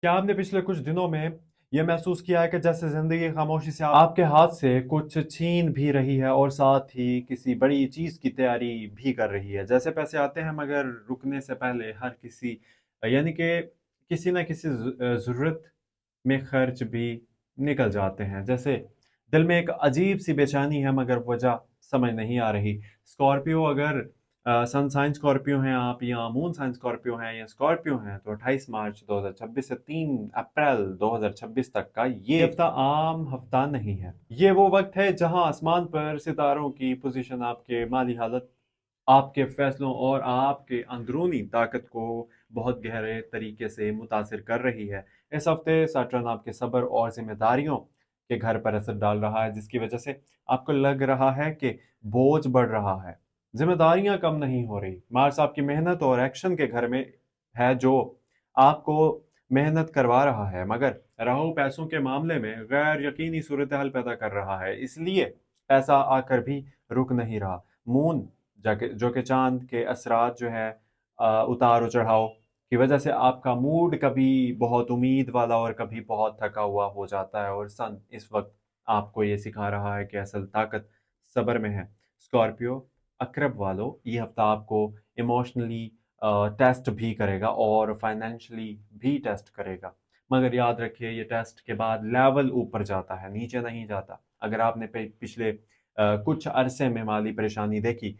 क्या आपने पिछले कुछ दिनों में ये महसूस किया है कि जैसे ज़िंदगी खामोशी से आपके हाथ से कुछ छीन भी रही है और साथ ही किसी बड़ी चीज़ की तैयारी भी कर रही है? जैसे पैसे आते हैं मगर रुकने से पहले हर किसी यानी कि किसी न किसी ज़रूरत में खर्च भी निकल जाते हैं। जैसे दिल में एक अजीब-सी बेचैनी है मगर वजह समझ नहीं आ रही। स्कॉर्पियो अगर सन साइन स्कॉर्पियो हैं आप या मून साइन स्कॉर्पियो हैं या स्कॉर्पियो हैं तो 28 मार्च 2026 से 3 अप्रैल 2026 तक का ये हफ्ता आम हफ्ता नहीं है। ये वो वक्त है जहां आसमान पर सितारों की पोजीशन आपके माली हालत, आपके फैसलों और आपके अंदरूनी ताकत को बहुत गहरे तरीके से मुतासिर कर रही है। इस हफ्ते सैटर्न आपके सब्र और जिम्मेदारियों के घर पर असर डाल रहा है जिसकी वजह से आपको लग रहा है कि बोझ बढ़ रहा है, जिम्मेदारियां कम नहीं हो रही। मार्स आपकी मेहनत और एक्शन के घर में है जो आपको मेहनत करवा रहा है, मगर राहु पैसों के मामले में गैर यकीनी सूरत हाल पैदा कर रहा है, इसलिए पैसा आकर भी रुक नहीं रहा। मून जो कि चांद के असरात जो है उतार चढ़ाव की वजह से आपका मूड कभी बहुत उम्मीद वाला और कभी बहुत थका हुआ हो जाता है, और सन इस वक्त आपको ये सिखा रहा है कि असल ताकत सब्र में है। स्कॉर्पियो अक्रब वालों, ये हफ्ता आपको इमोशनली टेस्ट भी करेगा और फाइनेंशियली भी टेस्ट करेगा, मगर याद रखिए ये टेस्ट के बाद लेवल ऊपर जाता है, नीचे नहीं जाता। अगर आपने पिछले कुछ अरसे में माली परेशानी देखी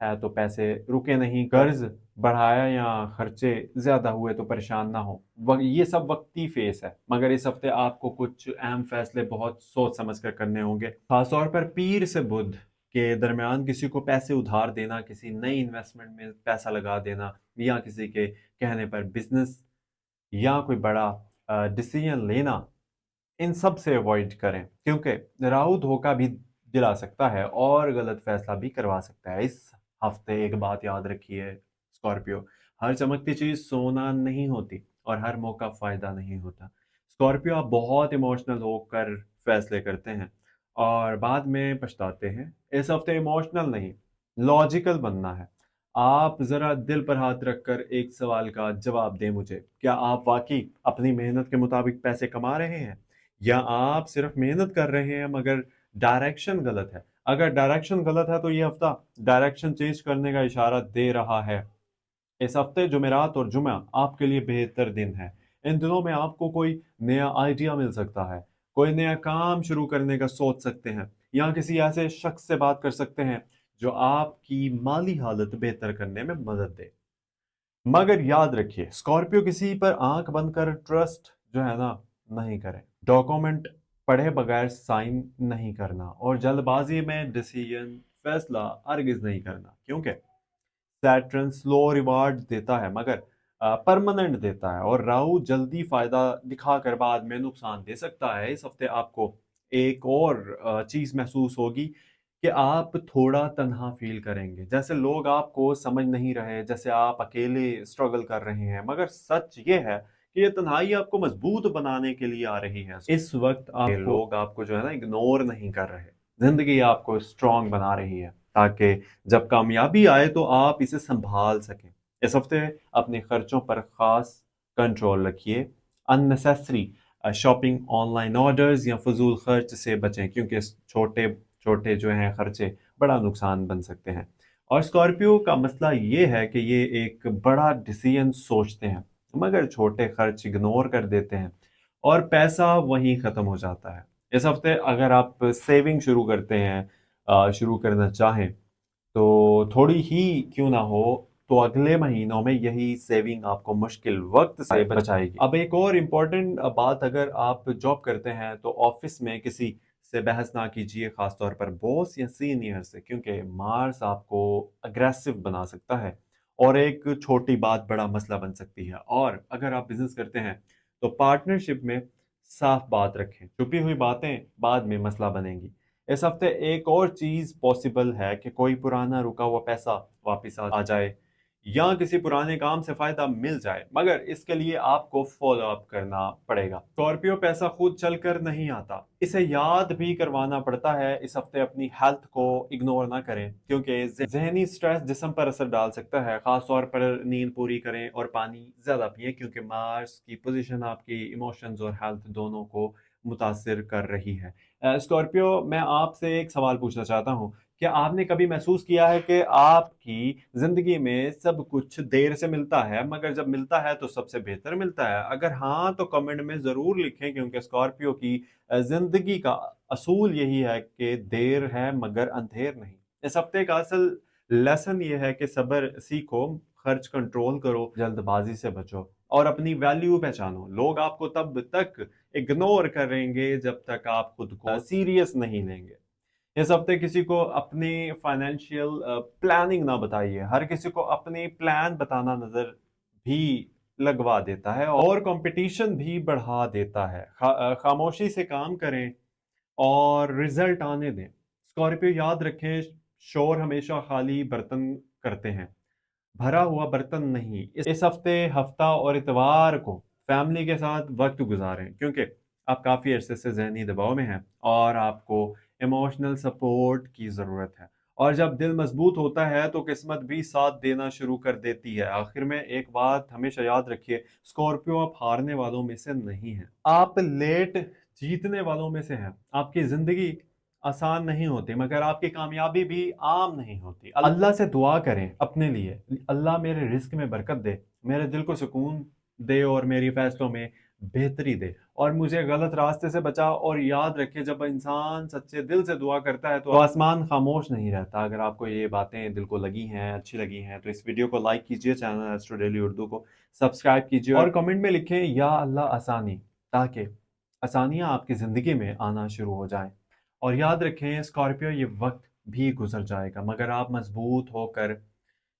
है तो पैसे रुके नहीं, कर्ज बढ़ाया या खर्चे ज्यादा हुए तो परेशान ना हो। ये सब वक्ती फेस है, मगर इस हफ्ते आपको कुछ अहम फैसले बहुत सोच समझ कर करने होंगे, खासतौर पर पीर से बुध के दरमियान किसी को पैसे उधार देना, किसी नई इन्वेस्टमेंट में पैसा लगा देना या किसी के कहने पर बिजनेस या कोई बड़ा डिसीजन लेना, इन सब से अवॉइड करें क्योंकि राहु धोखा भी दिला सकता है और गलत फैसला भी करवा सकता है। इस हफ्ते एक बात याद रखिए स्कॉर्पियो, हर चमकती चीज सोना नहीं होती और हर मौका फायदा नहीं होता। स्कॉर्पियो, आप बहुत इमोशनल होकर फैसले करते हैं और बाद में पछताते हैं। इस हफ्ते इमोशनल नहीं, लॉजिकल बनना है। आप जरा दिल पर हाथ रखकर एक सवाल का जवाब दें मुझे, क्या आप वाकई अपनी मेहनत के मुताबिक पैसे कमा रहे हैं या आप सिर्फ मेहनत कर रहे हैं मगर डायरेक्शन गलत है? अगर डायरेक्शन गलत है तो ये हफ्ता डायरेक्शन चेंज करने का इशारा दे रहा है। इस हफ्ते जुमेरात और जुमा आपके लिए बेहतर दिन है। इन दिनों में आपको कोई नया आइडिया मिल सकता है, कोई नया काम शुरू करने का सोच सकते हैं या किसी ऐसे शख्स से बात कर सकते हैं जो आपकी माली हालत बेहतर करने में मदद दे। मगर याद रखिए स्कॉर्पियो, किसी पर आंख बंद कर ट्रस्ट जो है ना नहीं करें। डॉक्यूमेंट पढ़े बगैर साइन नहीं करना और जल्दबाजी में डिसीजन फैसला हरगिज नहीं करना, क्योंकि सैटर्न स्लो रिवार्ड देता है मगर परमानेंट देता है, और राहु जल्दी फायदा दिखाकर बाद में नुकसान दे सकता है। इस हफ्ते आपको एक और चीज महसूस होगी कि आप थोड़ा तन्हा फील करेंगे, जैसे लोग आपको समझ नहीं रहे, जैसे आप अकेले स्ट्रगल कर रहे हैं, मगर सच ये है कि ये तन्हाई आपको मजबूत बनाने के लिए आ रही है। इस वक्त लोग आपको जो है ना इग्नोर नहीं कर रहे, जिंदगी आपको स्ट्रांग बना रही है ताकि जब कामयाबी आए तो आप इसे संभाल सकें। इस हफ्ते अपने खर्चों पर खास कंट्रोल रखिए। अननेसेसरी शॉपिंग, ऑनलाइन ऑर्डर्स या फजूल खर्च से बचें क्योंकि छोटे छोटे जो हैं खर्चे बड़ा नुकसान बन सकते हैं। और स्कॉर्पियो का मसला ये है कि ये एक बड़ा डिसीजन सोचते हैं मगर छोटे खर्च इग्नोर कर देते हैं और पैसा वहीं ख़त्म हो जाता है। इस हफ्ते अगर आप सेविंग शुरू करते हैं, शुरू करना चाहें तो थोड़ी ही क्यों ना हो, तो अगले महीनों में यही सेविंग आपको मुश्किल वक्त से बचाएगी। अब एक और इम्पोर्टेंट बात, अगर आप जॉब करते हैं तो ऑफिस में किसी से बहस ना कीजिए, खासतौर पर बॉस या सीनियर से, क्योंकि मार्स आपको अग्रेसिव बना सकता है और एक छोटी बात बड़ा मसला बन सकती है। और अगर आप बिजनेस करते हैं तो पार्टनरशिप में साफ बात रखें, छुपी हुई बातें बाद में मसला बनेंगी। इस हफ्ते एक और चीज पॉसिबल है कि कोई पुराना रुका हुआ पैसा वापस आ जाए या किसी पुराने काम से फायदा मिल जाए, मगर इसके लिए आपको फॉलो अप करना पड़ेगा। स्कॉर्पियो पैसा खुद चलकर नहीं आता, इसे याद भी करवाना पड़ता है। इस हफ्ते अपनी हेल्थ को इग्नोर ना करें, क्योंकि जहनी स्ट्रेस जिस्म पर असर डाल सकता है। खास तौर पर नींद पूरी करें और पानी ज्यादा पिए, क्योंकि मार्स की पोजीशन आपकी इमोशंस और हेल्थ दोनों को मुतासिर कर रही है। स्कॉर्पियो, मैं आपसे एक सवाल पूछना चाहता हूँ। क्या आपने कभी महसूस किया है कि आपकी जिंदगी में सब कुछ देर से मिलता है, मगर जब मिलता है तो सबसे बेहतर मिलता है? अगर हाँ, तो कमेंट में जरूर लिखें, क्योंकि स्कॉर्पियो की जिंदगी का असूल यही है कि देर है मगर अंधेर नहीं। इस हफ्ते का असल लेसन ये है कि सब्र सीखो, खर्च कंट्रोल करो, जल्दबाजी से बचो और अपनी वैल्यू पहचानो। लोग आपको तब तक इग्नोर करेंगे जब तक आप खुद को सीरियस नहीं लेंगे। इस हफ्ते किसी को अपनी फाइनेंशियल प्लानिंग ना बताइए। हर किसी को अपनी प्लान बताना नजर भी लगवा देता है और कंपटीशन भी बढ़ा देता है। खामोशी से काम करें और रिजल्ट आने दें। स्कॉर्पियो, याद रखें, शोर हमेशा खाली बर्तन करते हैं, भरा हुआ बर्तन नहीं। इस हफ्ते, हफ्ता और इतवार को फैमिली के साथ वक्त गुजारें, क्योंकि आप काफ़ी अरसे से जहनी दबाव में हैं और आपको इमोशनल सपोर्ट की ज़रूरत है। और जब दिल मजबूत होता है तो किस्मत भी साथ देना शुरू कर देती है। आखिर में एक बात हमेशा याद रखिए, स्कॉर्पियो आप हारने वालों में से नहीं हैं, आप लेट जीतने वालों में से हैं। आपकी ज़िंदगी आसान नहीं होती, मगर आपकी कामयाबी भी आम नहीं होती। अल्लाह से दुआ करें अपने लिए, अल्लाह मेरे रिस्क में बरकत दे, मेरे दिल को सुकून दे और मेरी फैसलों में बेहतरी दे, और मुझे गलत रास्ते से बचा। और याद रखें, जब इंसान सच्चे दिल से दुआ करता है तो आसमान खामोश नहीं रहता। अगर आपको ये बातें दिल को लगी हैं, अच्छी लगी हैं, तो इस वीडियो को लाइक कीजिए, चैनल एस्ट्रो डेली उर्दू को सब्सक्राइब कीजिए और कमेंट में लिखें या अल्लाह आसानी, ताकि आसानियां आपकी ज़िंदगी में आना शुरू हो जाएं। और याद रखें स्कॉर्पियो, ये वक्त भी गुजर जाएगा, मगर आप मजबूत होकर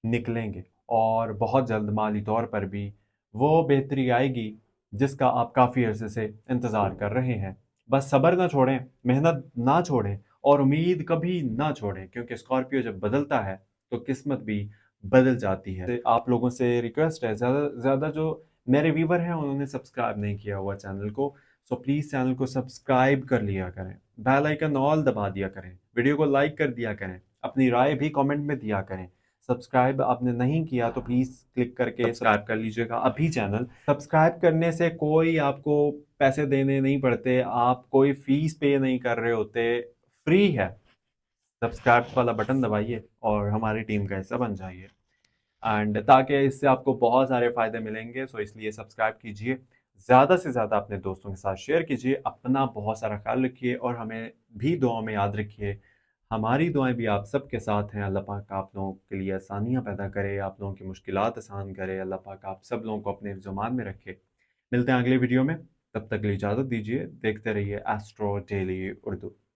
निकलेंगे और बहुत जल्द माली तौर पर भी वो बेहतरी आएगी जिसका आप काफ़ी अरसे से इंतज़ार कर रहे हैं। बस सब्र ना छोड़ें, मेहनत ना छोड़ें और उम्मीद कभी ना छोड़ें, क्योंकि स्कॉर्पियो जब बदलता है तो किस्मत भी बदल जाती है। आप लोगों से रिक्वेस्ट है, ज़्यादा ज़्यादा जो मेरे व्यूवर हैं उन्होंने सब्सक्राइब नहीं किया हुआ चैनल को, सो प्लीज़ चैनल को सब्सक्राइब कर लिया करें, बेल आइकन ऑल दबा दिया करें, वीडियो को लाइक कर दिया करें, अपनी राय भी कमेंट में दिया करें। सब्सक्राइब आपने नहीं किया तो प्लीज़ क्लिक करके सब्सक्राइब कर लीजिएगा अभी चैनल। सब्सक्राइब करने से कोई आपको पैसे देने नहीं पड़ते, आप कोई फीस पे नहीं कर रहे होते, फ्री है। सब्सक्राइब वाला बटन दबाइए और हमारी टीम का हिस्सा बन जाइए, एंड ताकि इससे आपको बहुत सारे फ़ायदे मिलेंगे। सो इसलिए सब्सक्राइब कीजिए, ज़्यादा से ज़्यादा अपने दोस्तों के साथ शेयर कीजिए, अपना बहुत सारा ख्याल रखिए और हमें भी दुआओं में याद रखिए। हमारी दुआएं भी आप सबके साथ हैं। अल्लाह पाक आप लोगों के लिए आसानियाँ पैदा करे, आप लोगों की मुश्किलात आसान करे। अल्लाह पाक आप सब लोगों को अपने ज़ुमान में रखे। मिलते हैं अगले वीडियो में, तब तक के लिए इजाज़त दीजिए। देखते रहिए एस्ट्रो डेली उर्दू।